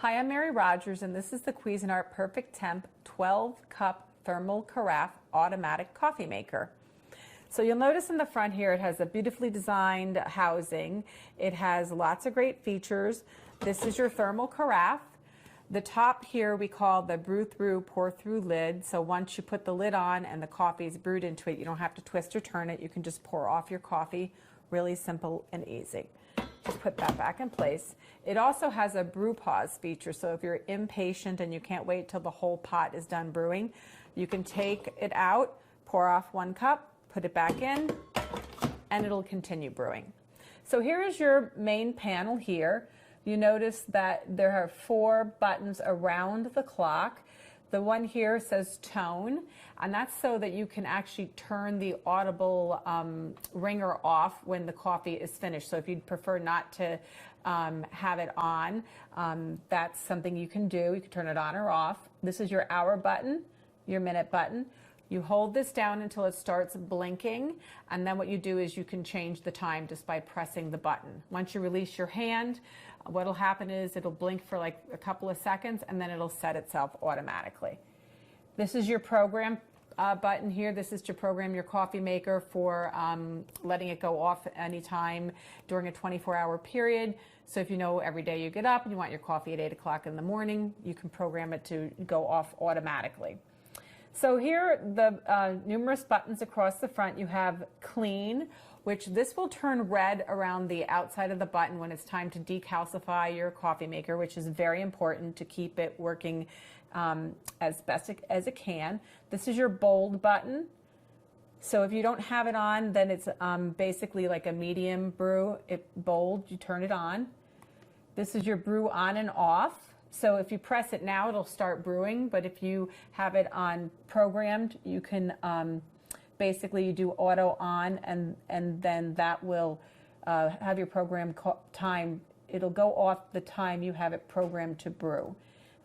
Hi, I'm Mary Rogers, and this is the Cuisinart Perfect Temp 12-cup thermal carafe automatic coffee maker. So you'll notice in the front here it has a beautifully designed housing. It has lots of great features. This is your thermal carafe. The top here we call the brew through, pour through lid. So once you put the lid on and the coffee is brewed into it, you don't have to twist or turn it. You can just pour off your coffee. Really simple and easy. Just put that back in place. It also has a brew pause feature. So if you're impatient and you can't wait till the whole pot is done brewing, you can take it out, pour off 1 cup, put it back in, and it'll continue brewing. So here is your main panel here. You notice that there are 4 buttons around the clock. The one here says tone, and that's so that you can actually turn the audible ringer off when the coffee is finished. So if you'd prefer not to have it on, that's something you can do. You can turn it on or off. This is your hour button, your minute button. You hold this down until it starts blinking, and then what you do is you can change the time just by pressing the button. Once you release your hand, what'll happen is it'll blink for like a couple of seconds, and then it'll set itself automatically. This is your program button here. This is to program your coffee maker for letting it go off anytime during a 24-hour period. So if you know every day you get up and you want your coffee at 8 o'clock in the morning, you can program it to go off automatically. So here are the numerous buttons across the front. You have clean, which this will turn red around the outside of the button when it's time to decalcify your coffee maker, which is very important to keep it working as best as it can. This is your bold button. So if you don't have it on, then it's basically like a medium brew. Bold, you turn it on. This is your brew on and off. So if you press it now, it'll start brewing, but if you have it on programmed, you can basically you do auto on, and then that will have your program time. It'll go off the time you have it programmed to brew.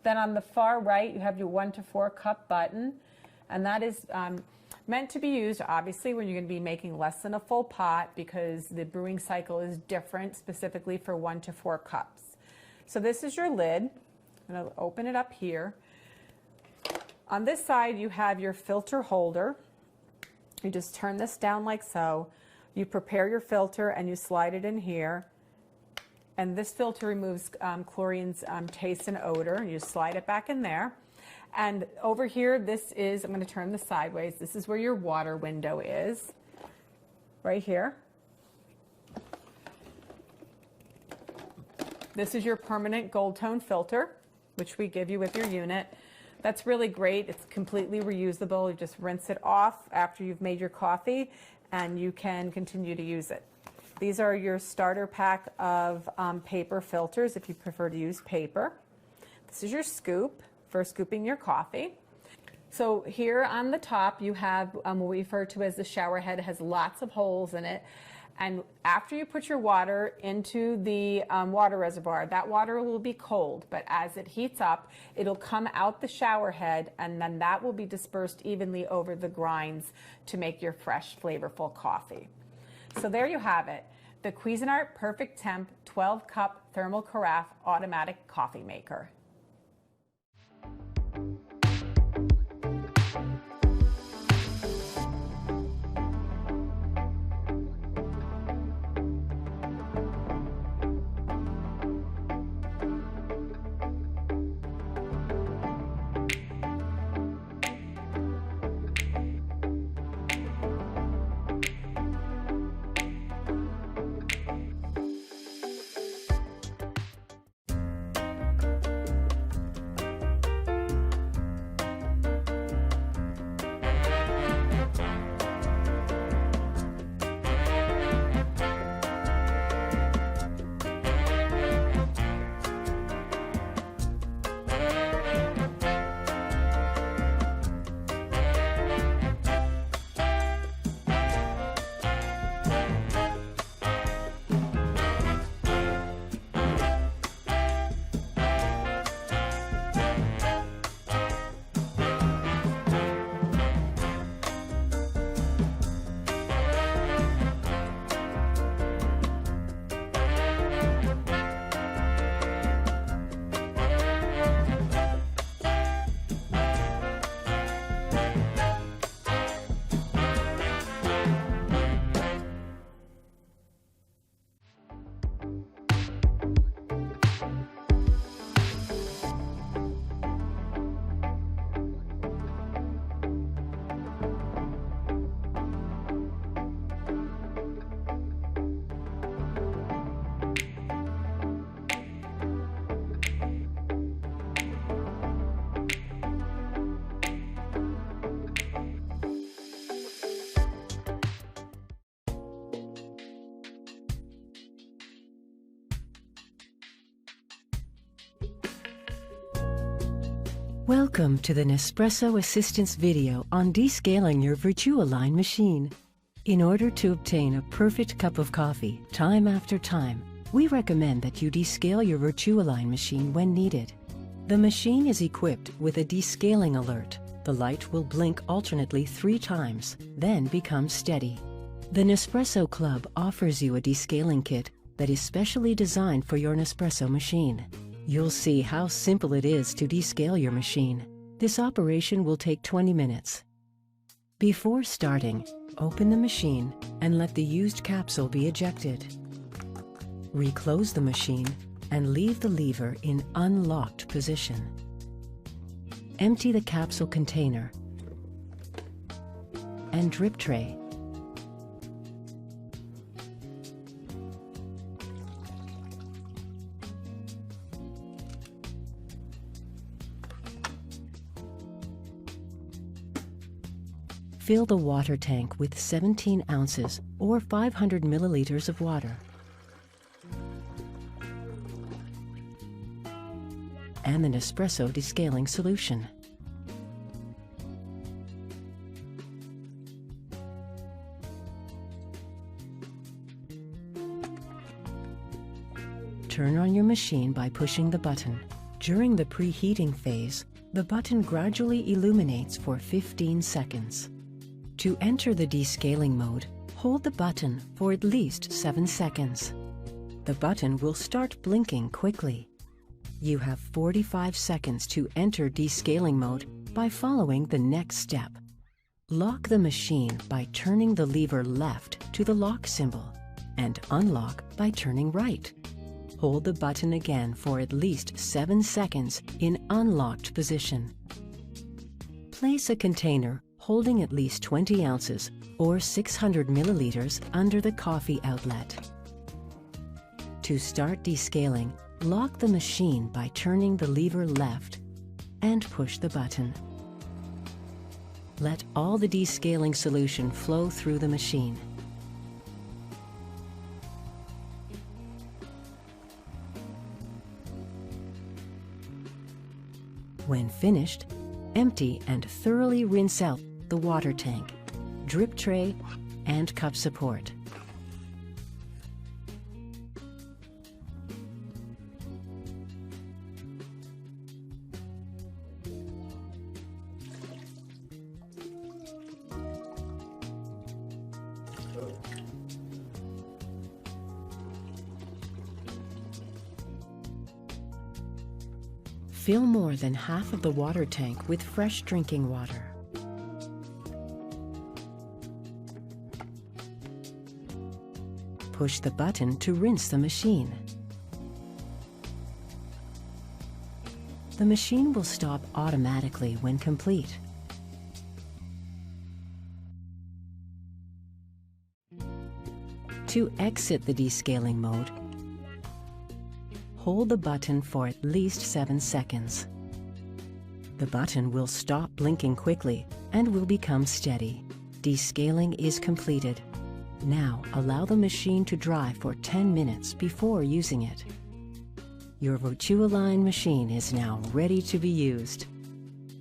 Then on the far right, you have your 1 to 4 cup button, and that is meant to be used, obviously, when you're going to be making less than a full pot, because the brewing cycle is different specifically for 1 to 4 cups. So this is your lid. I'm going to open it up here. On this side, you have your filter holder. You just turn this down like so. You prepare your filter and you slide it in here. And this filter removes chlorine's taste and odor. You slide it back in there. And over here, this is, I'm going to turn this sideways. This is where your water window is, right here. This is your permanent gold tone filter, which we give you with your unit. That's really great. It's completely reusable. You just rinse it off after you've made your coffee, and you can continue to use it. These are your starter pack of paper filters if you prefer to use paper. This is your scoop for scooping your coffee. So here on the top, you have what we refer to as the shower head. It has lots of holes in it. And after you put your water into the water reservoir, that water will be cold, but as it heats up, it'll come out the shower head, and then that will be dispersed evenly over the grinds to make your fresh, flavorful coffee. So there you have it, the Cuisinart Perfect Temp 12-cup thermal carafe automatic coffee maker. Welcome to the Nespresso Assistance video on descaling your VirtuaLine machine. In order to obtain a perfect cup of coffee time after time, we recommend that you descale your VirtuaLine machine when needed. The machine is equipped with a descaling alert. The light will blink alternately 3 times, then become steady. The Nespresso Club offers you a descaling kit that is specially designed for your Nespresso machine. You'll see how simple it is to descale your machine. This operation will take 20 minutes. Before starting, open the machine and let the used capsule be ejected. Reclose the machine and leave the lever in unlocked position. Empty the capsule container and drip tray. Fill the water tank with 17 ounces or 500 milliliters of water. And the Nespresso descaling solution. Turn on your machine by pushing the button. During the preheating phase, the button gradually illuminates for 15 seconds. To enter the descaling mode, hold the button for at least 7 seconds. The button will start blinking quickly. You have 45 seconds to enter descaling mode by following the next step. Lock the machine by turning the lever left to the lock symbol and unlock by turning right. Hold the button again for at least 7 seconds in unlocked position. Place a container holding at least 20 ounces or 600 milliliters under the coffee outlet. To start descaling, lock the machine by turning the lever left and push the button. Let all the descaling solution flow through the machine. When finished, empty and thoroughly rinse out the water tank, drip tray, and cup support. Fill more than half of the water tank with fresh drinking water. Push the button to rinse the machine. The machine will stop automatically when complete. To exit the descaling mode, hold the button for at least 7 seconds. The button will stop blinking quickly and will become steady. Descaling is completed. Now allow the machine to dry for 10 minutes before using it. Your VirtuaLine machine is now ready to be used.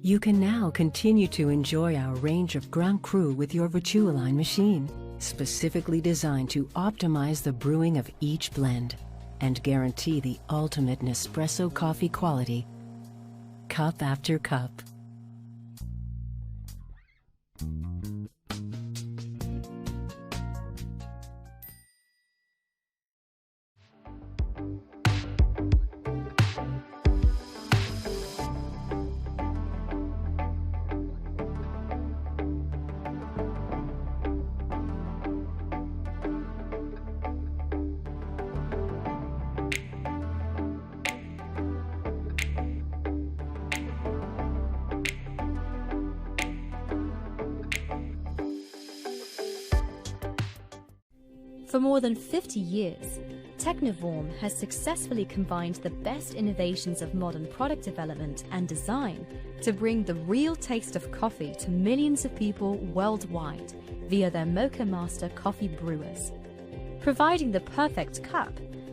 You can now continue to enjoy our range of Grand Cru with your VirtuaLine machine, specifically designed to optimize the brewing of each blend and guarantee the ultimate Nespresso coffee quality, cup after cup. For more than 50 years, Technivorm has successfully combined the best innovations of modern product development and design to bring the real taste of coffee to millions of people worldwide via their Mocha Master coffee brewers. Providing the perfect cup,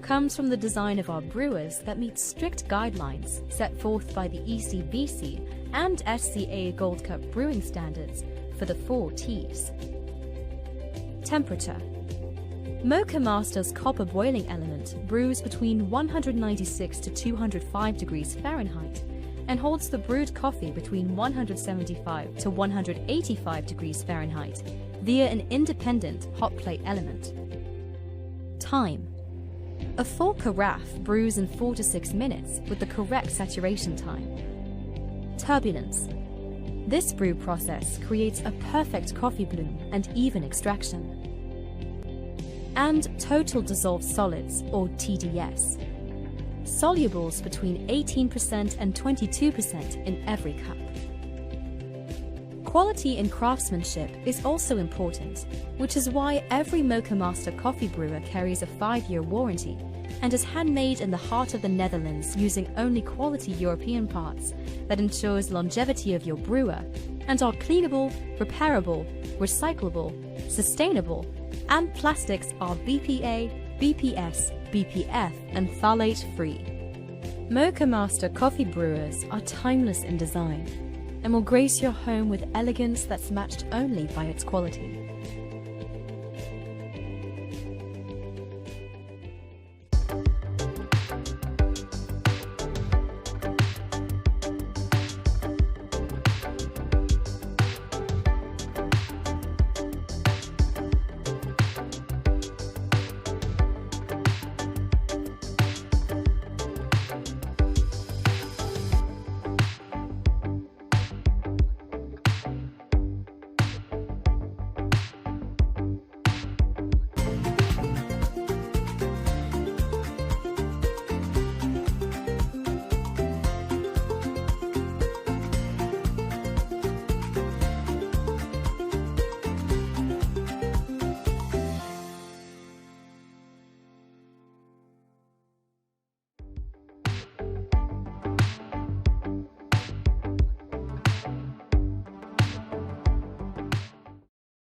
comes from the design of our brewers that meet strict guidelines set forth by the ECBC and SCA Gold Cup brewing standards for the 4 T's. Temperature. Mocha Master's copper boiling element brews between 196 to 205 degrees Fahrenheit and holds the brewed coffee between 175 to 185 degrees Fahrenheit via an independent hot plate element. Time. A full carafe brews in 4 to 6 minutes with the correct saturation time. Turbulence. This brew process creates a perfect coffee bloom and even extraction. And total dissolved solids, or TDS. Solubles between 18% and 22% in every cup. Quality in craftsmanship is also important, which is why every Mocha Master coffee brewer carries a 5-year warranty and is handmade in the heart of the Netherlands using only quality European parts that ensures longevity of your brewer and are cleanable, repairable, recyclable, sustainable, and plastics are BPA, BPS, BPF, and phthalate free. Mocha Master coffee brewers are timeless in design and will grace your home with elegance that's matched only by its quality.